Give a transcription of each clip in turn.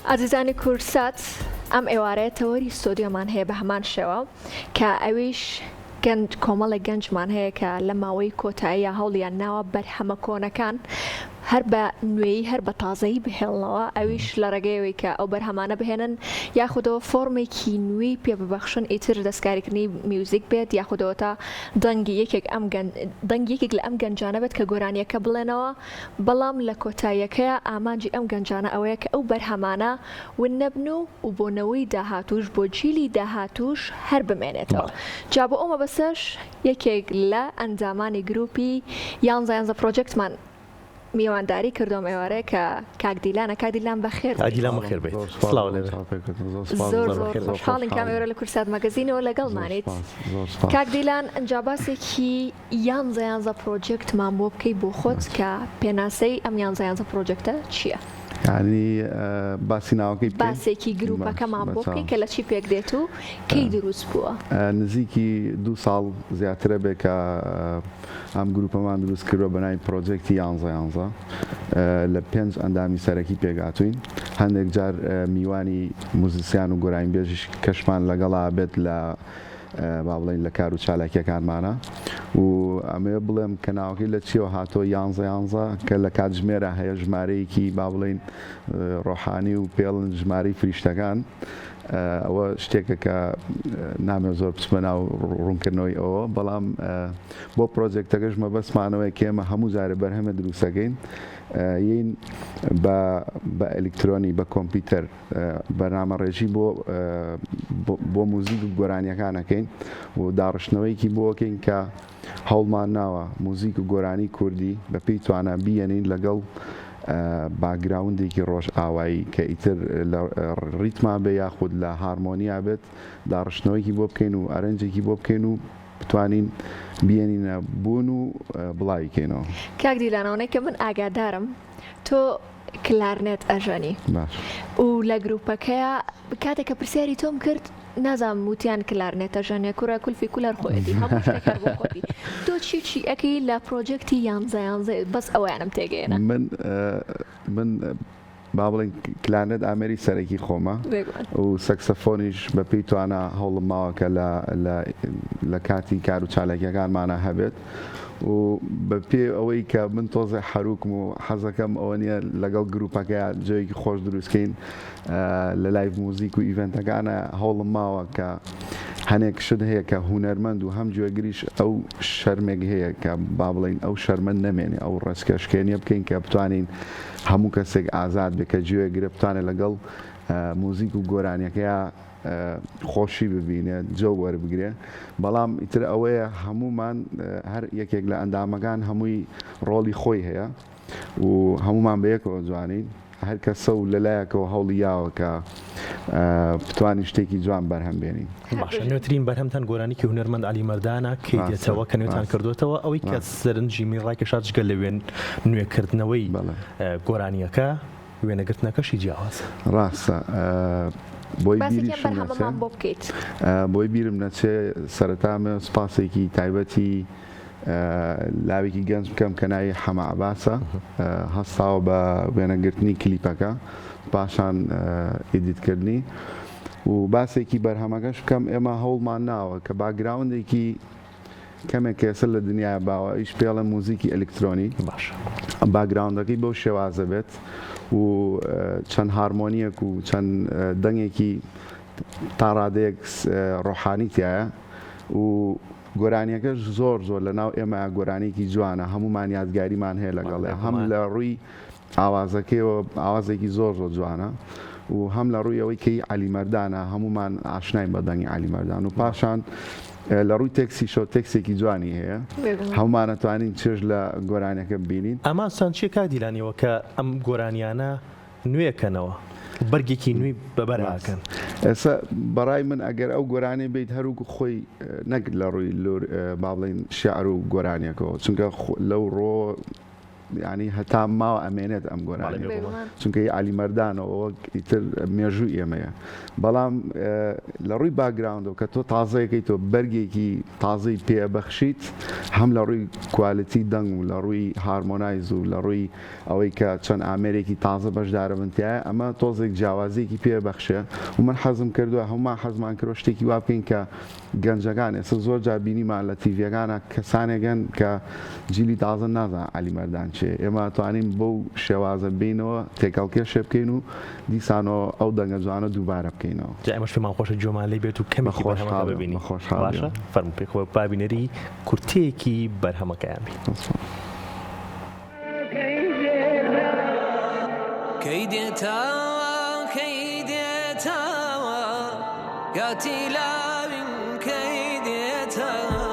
ئازیزانی کورسات ئەم ئێوارەیە تەوەری ستۆدیۆمان هەیە بە هەمان شێوە کە ئەویش گەنج کۆمەڵی گەنجمان هەیە کە لە ماوەی کۆتاییە هەوڵیان ناوە بەرهەمە کۆنەکان هەر بە نوێی هەر بە تازایی بهێڵنەوە ئەویش لە ڕێگەیەوەی کە ئەو بەرهەمانە بهێنن یاخودەوە فۆرمێکی نوێی پێ ببەخشن ئیتر دەستکاریکردنی میوزیک بێت یاخودەوە تا دەنگی یەکێک لە ئەم گەنجانە بێت کە گۆرانیەکە بڵێنەوە بەڵام لە کۆتاییەکەیە ئامانجی ئەم گەنجانە ئەوەیە کە ئەو بەرهەمانە ون نەبن و بۆنەوەی داهاتوش بۆ جیلی داهاتوش هەر بمێنێتەوە جا بۆ ئەومە بەسەش یەکێک لە ئەنجامانی گروپی یانزە پرۆژێکتمان میوانداری کردم ئێوارەیە کە کاکدیلانە کاکدیلان بەخێربێن زۆر خۆشحاڵین کام ئێوە لە کورسات مەگەزینەوە لەگەڵمانیت کاکدیلان ئەنجا باسێکی یانزە پرۆژێکتمان بۆ بکەی بۆ خۆت کە پێناسەی ئەم یانزە پرۆژێکتە چییە؟ یعنی باسی ناوەکەی باسێکی گروپەکەمان بۆ بکەی کە لە چی پێک دێت و کەی دروست بووە؟ نزیکی 2 ساڵ زیاترە بێ کە ئەم گروپەمان دروست کردوە بەناوی پرۆژێکتی یانزە لە 5 ئەندامی سەرەکی پێگاتوین هەندێک جار میوانی موزیسیان و گۆرانیبێژیش کەشمان لەگەڵا بێت لە با بڵێن لە کار و چالاکیەکانمانە و ئەمێ بڵێم کە ناوەکەی لە چیەوە هاتۆ یانزە کە لە کاتژمێرە هەیە ژمارەیەکی با بڵێن ڕۆحانی و پێڵن ژمارەی فریشتەکان ئەوە شتێکە کە نامێ زۆر بچمە ناو ڕوونکردنەوەی ئەوە بەڵام بۆ پرۆژێکتەکەش مەبەستمانەوەی کە ئێمە هەموو جارە بەرهەمە دروستەکەین یین بە ئەلکترۆنی بە کۆمپیوتەر بەرنامە ڕێژی بۆ موزیک و گۆرانیەکانەکەین و داڕشتنەوەیکی بۆکەین کە هەوڵمان ناوە موزیک و گۆرانی کوردی بە پێی توانە بیەنین لەگەڵ باگراوندێکی ڕۆژ ئاوایی کە ئیتر لە ڕیتما بێ یاخود لە هارمۆنیا بێت داڕشتنەوەیکی بۆ بکەین و ئەرەنجێکی بۆ بکەین و بتوانین بیێنینە بوون و بڵاویکەینەوە. کاک دیلانەوەی کە من ئاگادارم تۆ کلارنێت ئەژەنی و لە گروپەکەیە کاتێک کە پرسیاری تۆم کرد نازانم وتیان کلارنێتە ژەنێ کوڕە کولفی کولەر خۆیەتی هەموو شتێکار بۆ خۆتی تۆ چی ئەەکەی لە پرۆژێکتی یانزە بەس ئەویانم تێگەێنە من با بڵێن کلارنێت ئامێری سەرەکی خۆمە و سەکسەفۆنیش بە پێی توانە هەوڵم ماوەکە لە کاتی کار و چالاکیەکانمانە هەبێت و بە پێ ئەوەی کە من تۆزە حەروکم و حەزەکەم ئەوە نیە لەگەڵ گروپەکە جۆیەکی خۆش دروستکەین لە لایڤ موزیک و ئیڤنتەکانە هەوڵم ماوە کە هەنێک شت هەیە کە هونەرمەند و هەم گوێگریش ئەو شەرمێک هەیە کە با بڵێن ئەو شەرمەند نەمێنێ ئەو ڕێسکەشکێنیە بکەین کە بتوانین هەموو کەسێک ئازاد بێ کە گوێگرە بتوانێت لەگەڵ موزیک و گۆرانیەکەیە خۆشی ببینێ جە وەربگرێ بەڵام ئیتر ئەوەیە هەمومان هەر یەکێک لە ئەندامەکان هەمووی ڕۆڵی خۆی هەیە و هەمومان بەیەکەوە جوانین هەر کەسە و لەلایەکەوە هەوڵی یاوە کە بتوانین شتێکی جوان بەرهەم بێنین. باشە نوێترین بەرهەمتان گۆرانیکی هونەرمەند علی مەردانە کەی دێتەوە کە نوێتان کردوێتەوە ئەوەی کە سەرنجی میڕایکەشات جگەل لە نوێکردنەوەی گۆرانیەکە وێنەگرتنەکەشی جیاوازە ڕاستە بۆی بیرم نەچێ سەرەتامە سپاسێکی تایبەتی لاوێکی گەنج بکەم کە ناوی حەمە عەباسە هەستاوە بە وێنەگرتنی کلیپەکە پاشان ئیدیتکردنی و باسێکی بەرهەمەکەش بکەم ئێمە هەوڵمان ناوە کە باگراوندێکی کەمێک کێسە لە دنیای باوە ئیش پێڵە موزیکی ئەلکترۆنی باش باگراوندەکەی بەو شێوازە بێت و چەند هارمۆنیەک و چەند دەنگێکی تا ڕادەیەک ڕۆحانی تایە و گۆرانیەکەش زۆر لە ناو ئێمە گۆرانێکی جوانە هەمومان یادگاریمان هەیە لەگەڵێ هەم لە ڕووی ئاوازەکەیەوە ئاوازێکی زۆر جوانە و هەم لە ڕووی ئەوەی کەی علی مەردانە هەمومان ئاشناین بە دەنگی علی مەردان و پاشان لە ڕووی تێکسی شۆ تێکسێکی جوانی هەیە هەمومانەتوانین چێژ لە گۆرانیەکە ببینین ئەمان سانچیە کاردیلانیەوە کە ئەم گۆرانیانە نوێکەنەوە بەرگێکی نوێی بەبەرهاکەن ئێستا بەڕای من ئەگەر ئەو گۆرانی بیت هەروکو خۆی نەک لە ڕووی با بڵێن شیعر و گۆرانیەکەەوە چونکە لەو ڕۆ ینی هەتا ماوە ئەمێنێت ئەم گۆرانی چونکە علی مەردانەوە ئیتر مێژوو ئێمەیە بەڵام لە ڕووی باگراوندەوە کە تۆ تازەیەکەیتۆ بەرگێکی تازەی پێبەخشیت هەم لە ڕووی کوالەتی دەنگ و لە ڕووی هارمۆنایز و لە ڕووی ئەوەی کە چەند ئامێرێکی تازە بەشدارە بنتیایە ئەمە تۆزێک جیاوازیەکی پێبەخشێ و من حەزم کردووە هەمومان حەزمان کردوە شتێکی وا بکەین کە گەنجەکان ئێستا زۆر جار بینیمان لە تیڤیەکانە کەسانێکن کە جیلی تازە نازان علی مەردان چێ ئێمە توانین بەو شێوازە بینەوە تێکەڵکێشێ بکەین و دیسانەوە ئەو دەنگە جوانە دووبارە بکەینەوە ئەمەش پێمان خۆشە جۆمالەی بێت و کەمێکی بەرهەمەکە ببینی باشە فەرموو پێخۆ بابینەری کورتەیەکی بەرهەمەکەیان بی کەیدێتاوە گاتی لاوین کەیدێتاوە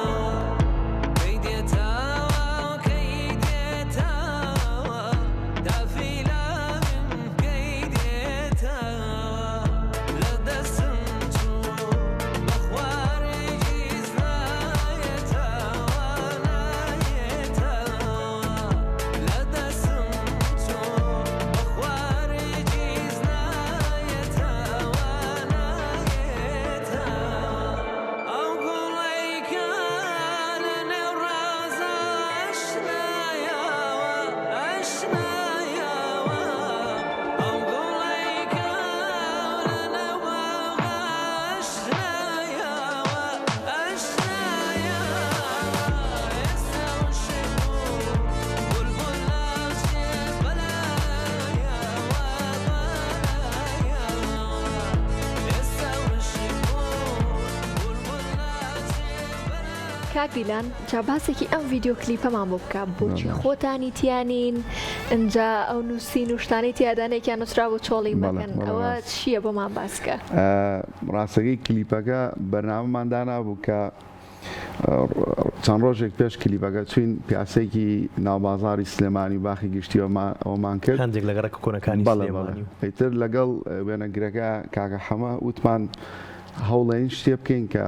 کاک دیلان جا باسێکی ئەم ڤیدیۆ کلیپەمان بۆ بکە بۆچی خۆتانی تیانین اینجا ئەو نووسین و شتانی تیادانێکیان نووسرا بۆ چۆڵی مەکەن ئەوە چییە بۆمان باسکە ڕاستەکەی کلیپەکە بەرنامەمان دانابوو کە چەند ڕۆژێک پێش کلیپەکە چوین پیاسێکی ناوبازاری سلێمانی باخی گشتی ئەومان کرد هەندێک لە گەڕە کۆنەکانی سلێمانی ئیتر لەگەڵ وێنەگرەکە کاکە حەمە وتمان هەوڵین شتێ بکەین کە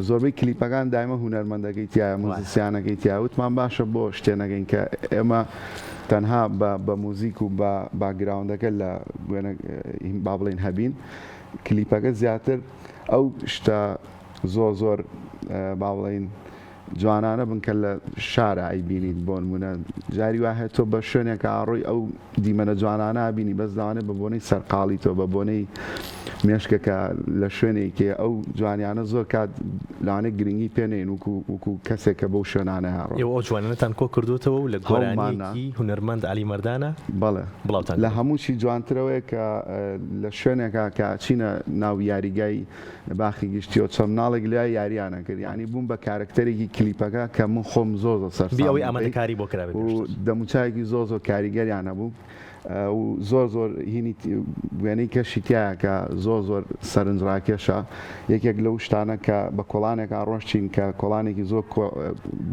زۆربەی کلیپەکان دایمە هونەرمەندەکەی تایە موزیسیانەکەی تیا وتمان باشە بۆ شتێ نەگەین کە ئێمە تەنها بە موزیک و بە باگراوندەکە لە با بڵێن هەبین کلیپەکە زیاتر ئەو شتە زۆر با بڵێن جوانانە بن کە لە شارە ئەیبینیت بۆ نمونە جاری وا هێت تۆ بە شوێنێکە ئاڕۆی ئەو دیمەنە جوانانە بینی بەس داوانێت بە بۆنەی سەرقاڵی تۆ بە بۆنەی مێشکەکە لە شوێنێکێ ئەو جوانیانە زۆر کات لەوانێت گرنگی پێنێن وکو کەسێکە بەو شوێنانە هاڕۆ ئەو جوانانەتان کۆ کردوتەوە و لە گۆرانیەکی هونەرمەند علی مەردانە بەڵێ بڵاوتان لە هەمووشی جوانترەوەی کە لە شوێنێکە کە چینە ناو یاریگای باخی گشتیەوە چەند ناڵێک لای یاریانە کرد ینی بووم بە کارکتەرێکی کلیپەکە کە من خۆم زۆر سەر ئەوەی ئامادەکاری بۆ کرا و دەموچایەکی زۆر کاریگەریانە بوو و زۆر هینی وێنەی کەشی تایە کە زۆر سەرنجڕاکێشە یەکێک لەو شتانە کە بە کۆڵانێکا ڕۆشتین کە کۆڵانێکی زۆر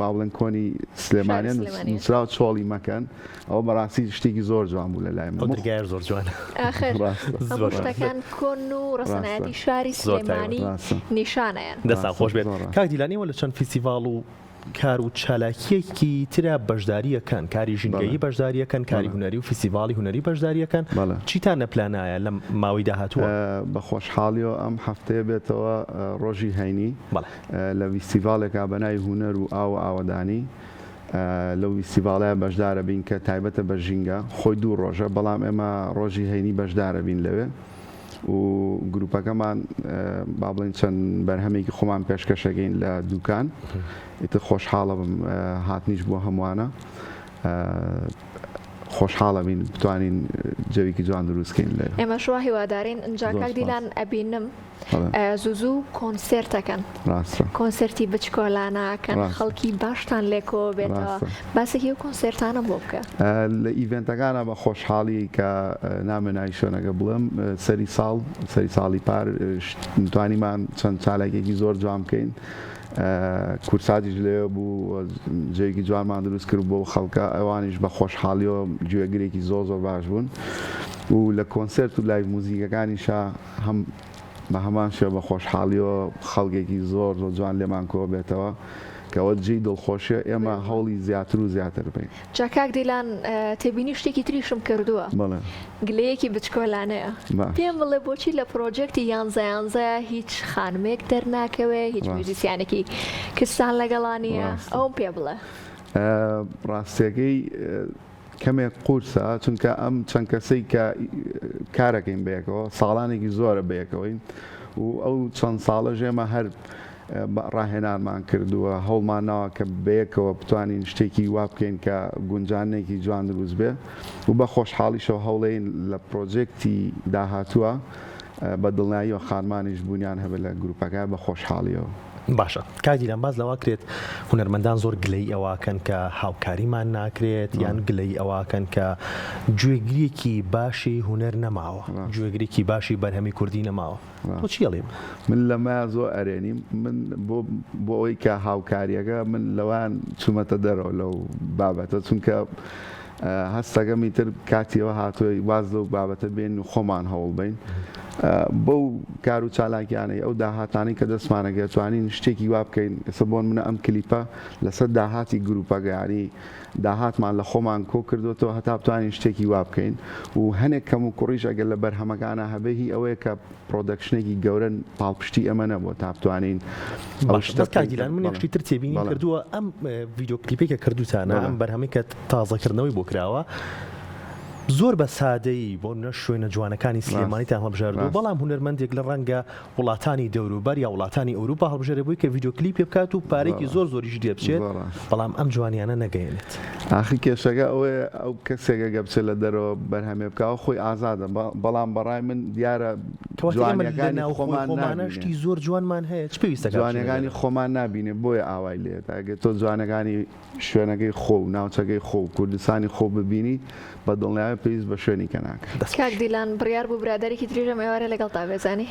باڵێن کۆنی سلێمانیان نووسرا چۆڵی مەکەن ئەوە بەڕاستی شتێکی زۆر جوان بوو لە لای من زۆر جوان شتەکان کۆن و ڕسەنایەتی شاری سلێمانی نیشانەیەن دەستا خۆش بێت کاک دیلانیەوە لە چەند فیستیڤاڵ و کار و چالاکیەکی ترە بەشداریەکەن کاری ژینگەیی بەشداریەکەن کاری هونەری و فیستیڤاڵی هونەری بەشداریەکەن چیتان نەپلانایە لە ماوەی داهاتووە بە خۆشحاڵیەوە ئەم هەفتەیە بێتەوە ڕۆژی هەینی لە فیستیڤالێکا بەناوی هونەر و ئاوەدانی لەو فیستیڤاڵەیە بەشدارە بین کە تایبەتە بە ژینگە خۆی دوو ڕۆژە بەڵام ئێمە ڕۆژی هەینی بەشدارە بین لەوێ و گروپەکەمان با بڵێن چەند بەرهەمێکی خۆمان پێشکەشەکەین لە دوکان ئیتر خۆشحاڵە بم هاتنیش بۆ هەمووانە خۆشحاڵە بین بتوانین جەوێکی جوان دروستکەین لێ ئێمە شوا هیوادارین ئەنجا کاک دیلان ئەبینم زوو کۆنسێرتەکەن کۆنسەرتی بچکۆلانەکەن خەڵکی باشتان لێکۆ بێتەوە باسێکی و کۆنسێرتانە بۆ بکە لە ئیڤێنتەکانە بە خۆشحاڵی کە نامێنایی شوێنەکە بڵێم سەری ساڵی پار توانیمان چەند چالاکێکی زۆر جوان بکەین کورساتیش لێ بوو جێگی جوانمان دروست کرد بۆ خەڵکە ئەوانیش بە خۆشحاڵیەوە گوێگرێکی زۆر باش بوون و لە کۆنسرت و لایڤ موزیکەکانیشە هەم بە هەمان شێوە بە خۆشحاڵیەوە خەڵکێکی زۆر جوان لێمان کۆ بێتەوە کەەوە جێی دڵخۆشیە ئێمە هەوڵی زیاتر و زیاتر بین. جا کاک دیلان تێبینی شتێکی تریشم کردووە گلەیەکی بچکۆلانەیە پێم بڵێ بۆچی لە پرۆژێکتی یانزە هیچ خانمێک دەرناکەوێ هیچ موزیسیانێکی کردستان لەگەڵانیە ئەوم پێ بڵێ. ڕاستیەکەی کەمێک قورسە چونکە ئەم چەند کەسەی کە کارەکەین بەیەکەوە ساڵانێکی زۆرە بەیەکەوەین و ئەو چەند ساڵە ژێمە هەر ڕاهێنانمان کردووە هەوڵمانەوە کە بەیەکەوە بتوانین شتێکی وا بکەین کە گونجانێکی جوان دروست بێ و بە خۆشحاڵیشەوە هەوڵێن لە پرۆژێکتی داهاتووە بە دڵنیاییەوە خانمانیش بوونیان هەبێت لە گروپەکە بە خۆشحاڵیەوە. باشە کاگیران باز لەوا کرێت هونەرمەندان زۆر گلەی ئەواکەن کە هاوکاریمان ناکرێت یان گلەی ئەواکەن کە گوێگریەکی باشی هونەر نەماوە گوێگریکی باشی بەرهەمی کوردی نەماوە. تۆ چی ئەڵێم؟ من لەمە زۆر ئەرێنیم من بۆ ئەوەی کە هاوکاریەکە من لەوان چوومەتە دەرەوە لەو بابەتە چونکە هەستەکەمی تر کاتیەوە هاتووی واز لەو بابەتە بێن و خۆمان هەوڵ بین بەو کار و چالاکیانەی ئەو داهاتانی کە دەستمانەگە توانین شتێکی وا بکەین ئێستا بۆن منە ئەم کلیپە لەسەر داهاتی گروپەگەیانی داهاتمان لە خۆمان کۆ کردوەوە هەتا بتوانین شتێکی وا بکەین و هەنێک کەم و کوڕیش ئەگەر لە بەرهەمەکانە هەبێ ئەوەیە کە پرۆدەکشنێکی گەورن پاڵپشتی ئەمە نەبووە تا بتوانین کاگیران من یەکشتی تر تێبینی کردووە ئەم ڤیدیۆ کلیپێکە کردوتانە ئەم بەرهەمەی کە تازەکردنەوەی بۆ کراوە زۆر بە سادەیی بۆ نە شوێنە جوانەکانی سلێمانیتان هەڵبژاردووە بەڵام هونەرمەندێک لە ڕەنگە وڵاتانی دەوروبەر یا وڵاتانی ئەوروپا هەڵبژێرە بووی کە ڤیدیۆ کلیپی بکات و پارێکی زۆر زۆریش دێ بچێت بەڵام ئەم جوانیانە نەگەیەنێت. ئاخی کێشەکە ئەوەیە ئەو کەسێکە گەبچێت لە دەرەوە بەرهەمێ بکەوە خۆی ئازادە بەڵام بەڕای من دیارە جوانەکانی خۆمانشتی زۆر جوانمان هەیە چ پێویستە جوانەکانی خۆمان نبینێ بۆیە ئاوای لێت ئەگە تۆ جوانەکانی شوێنەکەی خۆ و ناوچەکەی خۆ و کوردستانی خۆ ببینی بە دڵنیایە پێویست بە شوێنی کە ناکە. کاک دیلان بڕیار بوو برادێکی تریژە ئێوارە لەگەڵ تا بێزانی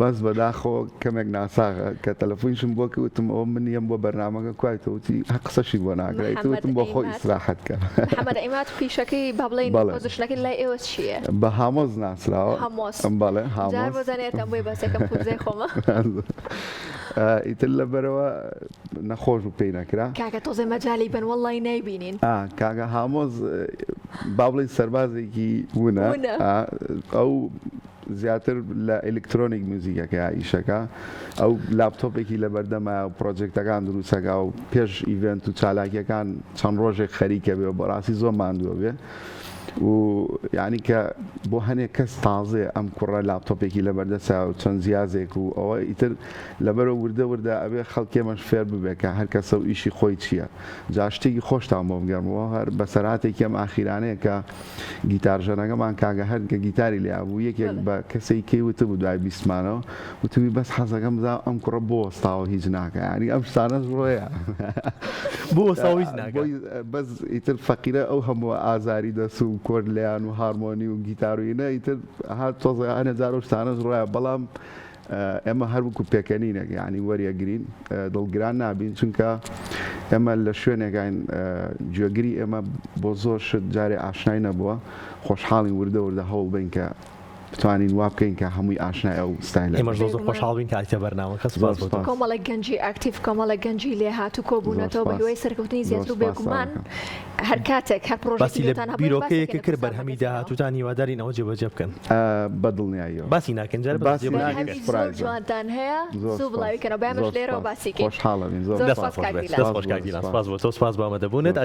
بەس بەداخۆ کەمێک ناساغە کە تەلەفۆنیشم بۆ کەوتم ئەوە من نیەم بۆ بەرنامەکە کوایتەوتی قسەشی بۆ ناگرێتوتم بۆ خۆی ئیسراحەت کە محەممەد ئیمات پیشەکەی با بڵێن پۆزیشنەکەی لای ئێوە چییە؟ بە هامۆز ناسراوە بەڵێ هامۆز بۆزانێتم بۆی بەسەکەم پوزەی خۆمە ئیتر لەبەرەوە نەخۆش و پێی نەکرا کاکە تۆزە مەجای بن وەڵی نایبینین کاکە هامۆز با بڵێن سەربازێکی بوونە ئەو زیاتر لە ئەلکترۆنیک موزیکەکە ئیشەکە ئەو لاپتۆپێکی لە بەردەمە و پرۆجێکتەکان دروستەکە و پێش ئیڤنت و چالاکیەکان چەند ڕۆژێک خەریکە بێ و بەڕاستی زۆر ماندووە بێ و یعنی کە بۆ هەنێک کەس تازێ ئەم کوڕە لاپتۆپێکی لە بەردەسا و چەند زیازێک و ئەوە ئیتر لەبەرەوە وردە ئەبێ خەڵکێمەش فێر ببێ کە هەر کەسە و ئیشی خۆی چییە جا شتێکی خۆشتان بۆ بگەڕمەوە هەر بەسەراتێکی ئەم ئاخیرانەیە کە گیتارژەنەکەمان کاگە هەر کە گیتاری لێ بوو یەکێک بە کەسەی کەی وتە بوو دوای بیستمانەوە وتوی بەس حەزەکەم بدا ئەم کوڕە بۆ وەستاوە هیچ ناکە ینی ئەم شتانەش ڕۆیە بۆ وەستاوە هیچ ناکە بەس ئیتر فەقیرە ئەو هەموو ئازاری دەس و کۆرد لیان و هارمۆنی و گیتاروینە ئیتر هات تۆزە هەنێجار و شتانەش ڕۆیە بەڵام ئێمە هەروەکو پێکەنینە یعنی وەریەگرین دڵگران نابین چونکە ئێمە لە شوێنێکین گوێگری ئێمە بۆ زۆر شت جارێ ئاشنای نەبووە خۆشحاڵین وردە هەوڵ بین کە بتوانین وا بکەین کە هەمووی ئاشنای ئەو ستایلە ئێمە زۆر خۆشحاڵین کاتە بەرنامەکە سپاس بۆ کۆمەڵێک گەنجی ئاکتیڤ کۆمەڵێک گەنجی لێ هاتوو کۆبوونەتەوە بە دوای سەرکەوتنی زیاتر و بێگومان هەر کاتێک هەر پرۆژێکتان هەبێت بیرۆکەیەکە کرد بەرهەمی داهاتووتان هیوادارین ئەوە جێبەجێ بکەن بە دڵنیاییەوە باسی ناکەن جارە باسی زۆر جوانتان هەیە زوو بڵاویکەنەوە بەیانش لێرەوە باسی کەین خۆشحاڵەبین زۆر دەست خۆش کاک دیلان سپاس بۆ تۆ سپاس بۆ ئەمەدەبوونت